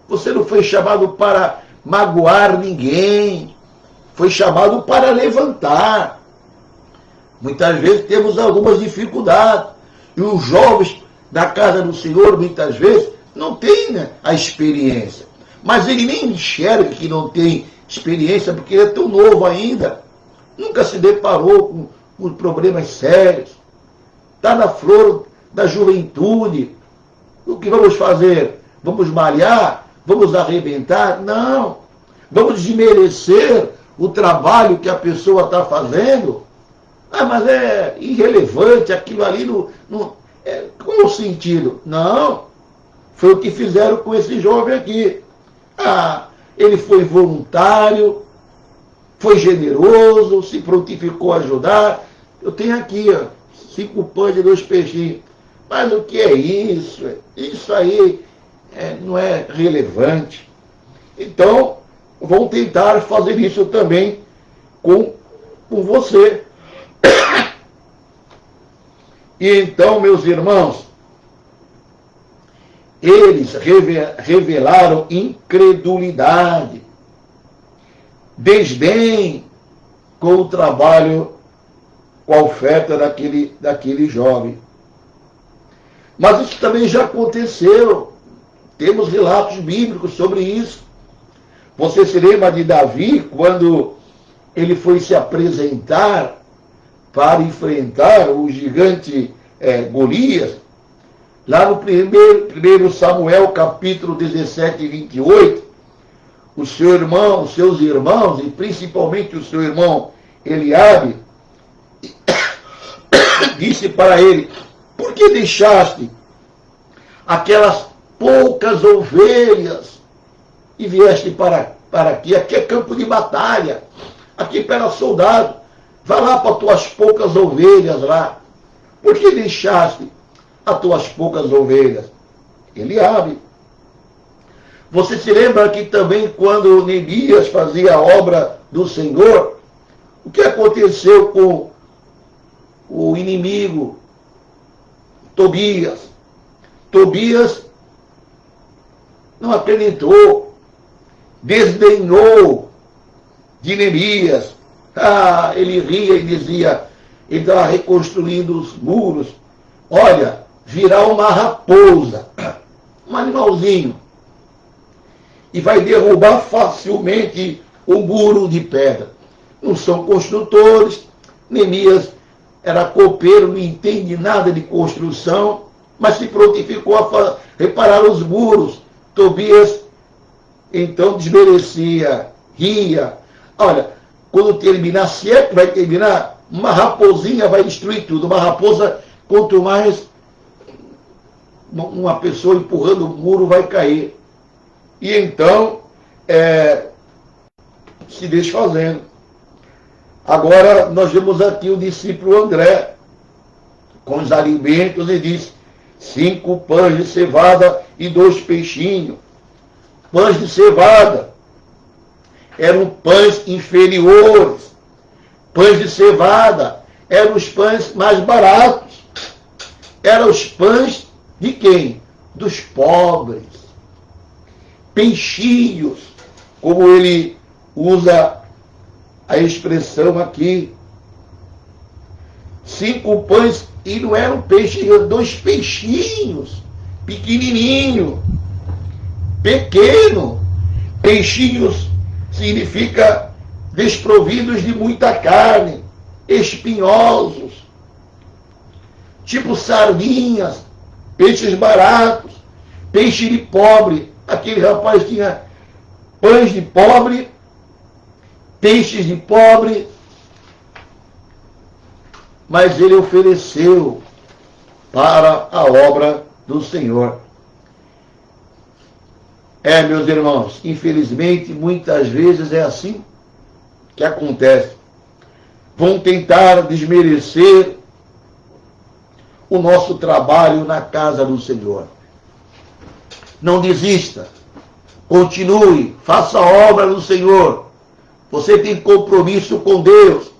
Você não foi chamado para magoar ninguém. Foi chamado para levantar. Muitas vezes temos algumas dificuldades. E os jovens da casa do Senhor, muitas vezes, não têm, né, a experiência. Mas ele nem enxerga que não tem experiência, porque ele é tão novo ainda. Nunca se deparou com problemas sérios. Está na flor da juventude. O que vamos fazer? Vamos malhar? Vamos arrebentar? Não. Vamos desmerecer o trabalho que a pessoa está fazendo? Mas é irrelevante, aquilo ali qual o sentido? Não. Foi o que fizeram com esse jovem aqui. Ele foi voluntário, foi generoso, se prontificou a ajudar. Eu tenho aqui, 5 pães e 2 peixinhos. Mas o que é isso? Isso aí não é relevante. Então, vão tentar fazer isso também com você. E então, meus irmãos, eles revelaram incredulidade, desdém com o trabalho, com a oferta daquele jovem. Mas isso também já aconteceu. Temos relatos bíblicos sobre isso. Você se lembra de Davi, quando ele foi se apresentar para enfrentar o gigante Golias? Lá no 1 Samuel, capítulo 17 e 28, os seus irmãos, e principalmente o seu irmão Eliabe, disse para ele: por que deixaste aquelas poucas ovelhas e vieste para aqui? Aqui é campo de batalha, aqui pega soldado, vai lá para as tuas poucas ovelhas lá. Por que deixaste as tuas poucas ovelhas? Eliabe. Você se lembra que também quando Neemias fazia a obra do Senhor, o que aconteceu com o inimigo Tobias? Tobias não acreditou, desdenhou de Neemias. Ele ria e dizia, ele estava reconstruindo os muros. Olha, virá uma raposa, um animalzinho, e vai derrubar facilmente o muro de pedra. Não são construtores. Neemias era copeiro, não entende nada de construção, mas se prontificou a reparar os muros. Tobias, então, desmerecia, ria. Olha, quando terminar, se é que vai terminar, uma raposinha vai destruir tudo. Uma raposa, quanto mais uma pessoa empurrando o muro, vai cair. E então, se desfazendo. Agora nós vemos aqui o discípulo André com os alimentos e diz: 5 pães de cevada e 2 peixinhos. Pães de cevada eram pães inferiores. Pães de cevada eram os pães mais baratos. Eram os pães de quem? Dos pobres. Peixinhos, como ele usa a expressão aqui. 5 pães, e não eram peixes, eram 2 peixinhos, pequenininho, pequeno. Peixinhos significa desprovidos de muita carne, espinhosos, tipo sardinhas, peixes baratos, peixe de pobre. Aquele rapaz tinha pães de pobre, peixes de pobre, mas ele ofereceu para a obra do Senhor. Meus irmãos, infelizmente, muitas vezes é assim que acontece. Vão tentar desmerecer o nosso trabalho na casa do Senhor. Não desista. Continue. Faça a obra do Senhor. Você tem compromisso com Deus.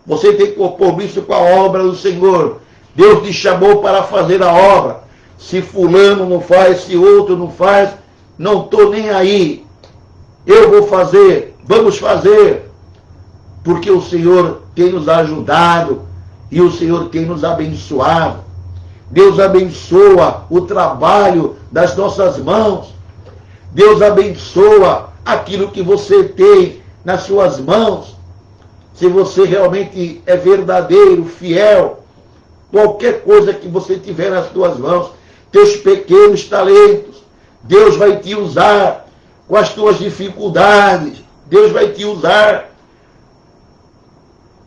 Você tem compromisso com a obra do Senhor. Deus te chamou para fazer a obra. Se fulano não faz, se outro não faz, não estou nem aí. Eu vou fazer. Vamos fazer. Porque o Senhor tem nos ajudado e o Senhor tem nos abençoado. Deus abençoa o trabalho das nossas mãos. Deus abençoa aquilo que você tem nas suas mãos. Se você realmente é verdadeiro, fiel, qualquer coisa que você tiver nas suas mãos, teus pequenos talentos, Deus vai te usar com as tuas dificuldades. Deus vai te usar.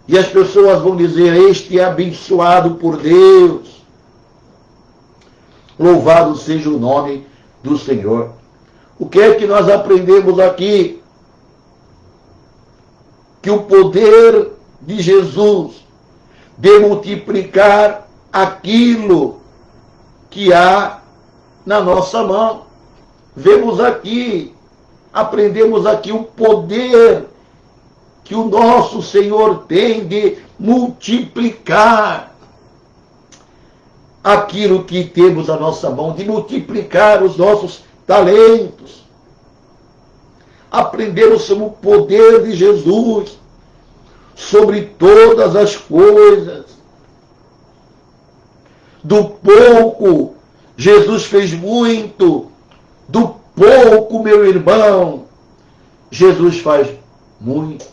E as pessoas vão dizer: este é abençoado por Deus. Louvado seja o nome do Senhor. O que é que nós aprendemos aqui? Que o poder de Jesus de multiplicar aquilo que há na nossa mão. Vemos aqui, aprendemos aqui o poder que o nosso Senhor tem de multiplicar aquilo que temos na nossa mão, de multiplicar os nossos talentos. Aprendemos sobre o poder de Jesus, sobre todas as coisas. Do pouco, Jesus fez muito. Do pouco, meu irmão, Jesus faz muito.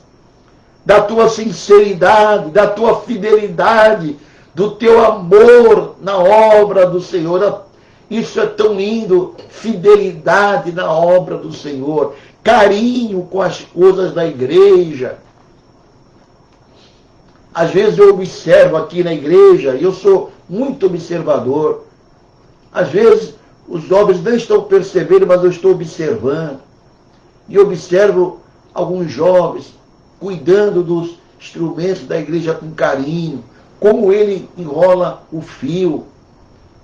Da tua sinceridade, da tua fidelidade, do teu amor na obra do Senhor. Isso é tão lindo, fidelidade na obra do Senhor, carinho com as coisas da igreja. Às vezes eu observo aqui na igreja, e eu sou muito observador. Às vezes os jovens não estão percebendo, mas eu estou observando. E observo alguns jovens cuidando dos instrumentos da igreja com carinho, como ele enrola o fio,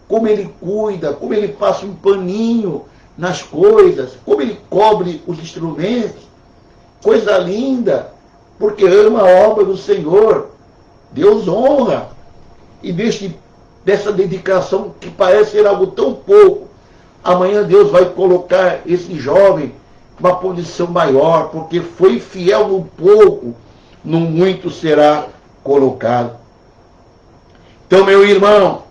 como ele cuida, como ele passa um paninho nas coisas, como ele cobre os instrumentos. Coisa linda, porque ama a obra do Senhor. Deus honra. E dessa dedicação que parece ser algo tão pouco, amanhã Deus vai colocar esse jovem numa posição maior, porque foi fiel no pouco, no muito será colocado. Então, meu irmão,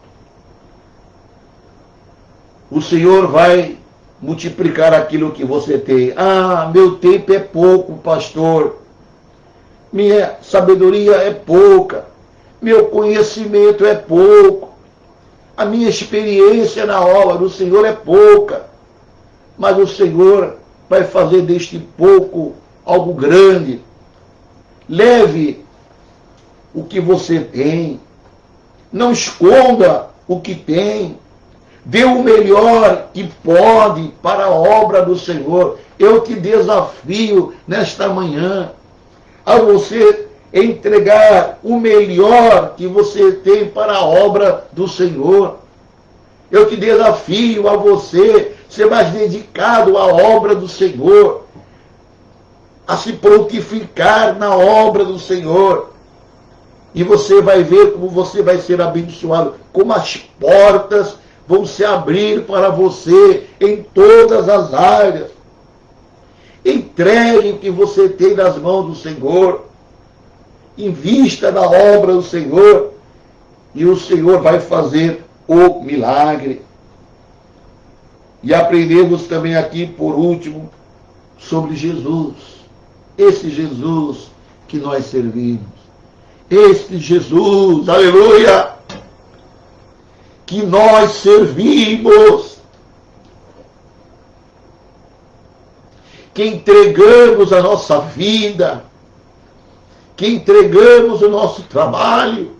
o Senhor vai multiplicar aquilo que você tem. Ah, meu tempo é pouco, pastor. Minha sabedoria é pouca. Meu conhecimento é pouco. A minha experiência na obra do Senhor é pouca. Mas o Senhor vai fazer deste pouco algo grande. Leve o que você tem. Não esconda o que tem. Dê o melhor que pode para a obra do Senhor. Eu te desafio nesta manhã a você entregar o melhor que você tem para a obra do Senhor. Eu te desafio a você ser mais dedicado à obra do Senhor, a se prontificar na obra do Senhor. E você vai ver como você vai ser abençoado, como as portas vão se abrir para você em todas as áreas. Entregue o que você tem nas mãos do Senhor. Invista na obra do Senhor. E o Senhor vai fazer o milagre. E aprendemos também aqui, por último, sobre Jesus. Esse Jesus que nós servimos. Este Jesus, aleluia, que nós servimos, que entregamos a nossa vida, que entregamos o nosso trabalho.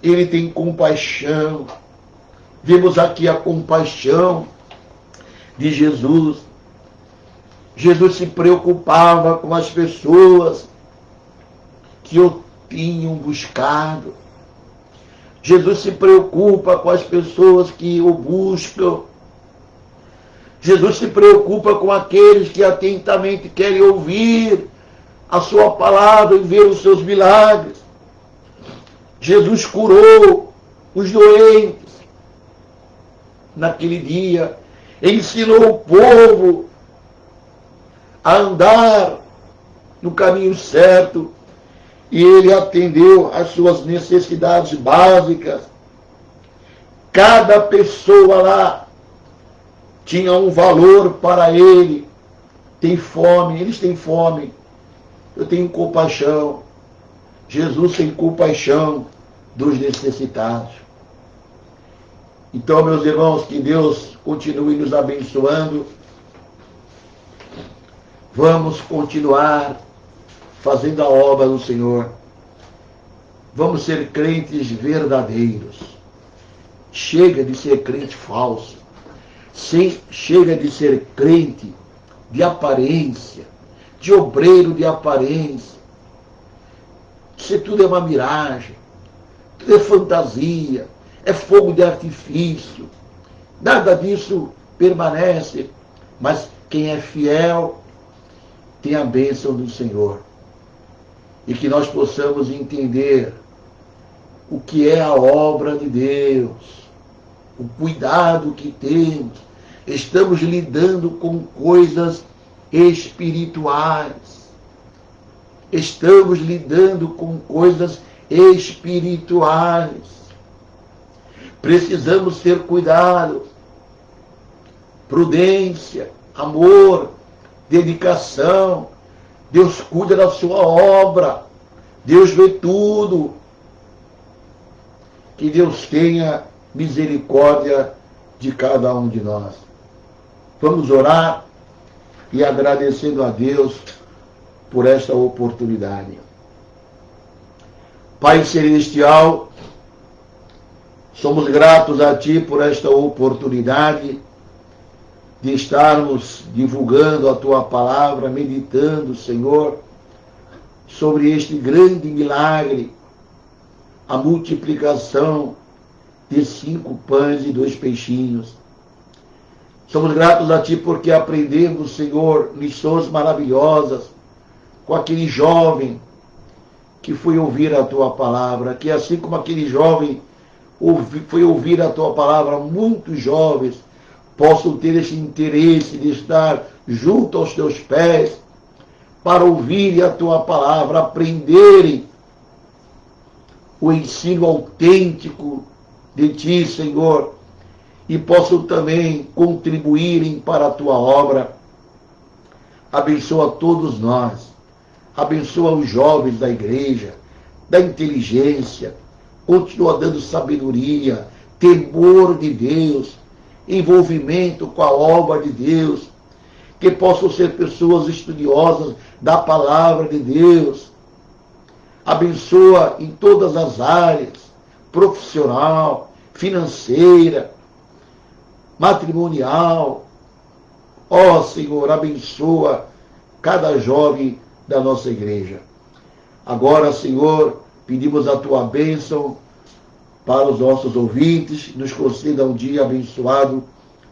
Ele tem compaixão. Vemos aqui a compaixão de Jesus. Jesus se preocupava com as pessoas que o tinham buscado. Jesus se preocupa com as pessoas que o buscam. Jesus se preocupa com aqueles que atentamente querem ouvir a sua palavra e ver os seus milagres. Jesus curou os doentes naquele dia. Ensinou o povo a andar no caminho certo, e ele atendeu às suas necessidades básicas. Cada pessoa lá tinha um valor para ele. Tem fome, eles têm fome. Eu tenho compaixão. Jesus tem compaixão dos necessitados. Então, meus irmãos, que Deus continue nos abençoando. Vamos continuar fazendo a obra do Senhor. Vamos ser crentes verdadeiros. Chega de ser crente falso. Chega de ser crente de aparência, de obreiro de aparência. Isso tudo é uma miragem, tudo é fantasia, é fogo de artifício. Nada disso permanece, mas quem é fiel tem a bênção do Senhor. E que nós possamos entender o que é a obra de Deus, o cuidado que temos. Estamos lidando com coisas espirituais. Estamos lidando com coisas espirituais. Precisamos ter cuidado, prudência, amor, dedicação. Deus cuida da sua obra. Deus vê tudo. Que Deus tenha misericórdia de cada um de nós. Vamos orar e agradecendo a Deus por esta oportunidade. Pai Celestial, somos gratos a Ti por esta oportunidade de estarmos divulgando a Tua palavra, meditando, Senhor, sobre este grande milagre, a multiplicação de 5 pães e 2 peixinhos. Somos gratos a Ti porque aprendemos, Senhor, lições maravilhosas com aquele jovem que foi ouvir a Tua palavra, que assim como aquele jovem foi ouvir a Tua palavra, muitos jovens possam ter esse interesse de estar junto aos Teus pés para ouvirem a Tua palavra, aprenderem o ensino autêntico de Ti, Senhor, e possam também contribuírem para a Tua obra. Abençoa todos nós. Abençoa os jovens da igreja, da inteligência. Continua dando sabedoria, temor de Deus, envolvimento com a obra de Deus. Que possam ser pessoas estudiosas da palavra de Deus. Abençoa em todas as áreas, profissional, financeira. matrimonial. Ó Senhor, abençoa cada jovem da nossa igreja. Agora, Senhor, pedimos a tua bênção para os nossos ouvintes, nos conceda um dia abençoado,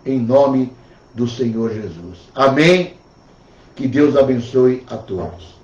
em nome do Senhor Jesus. Amém? Que Deus abençoe a todos.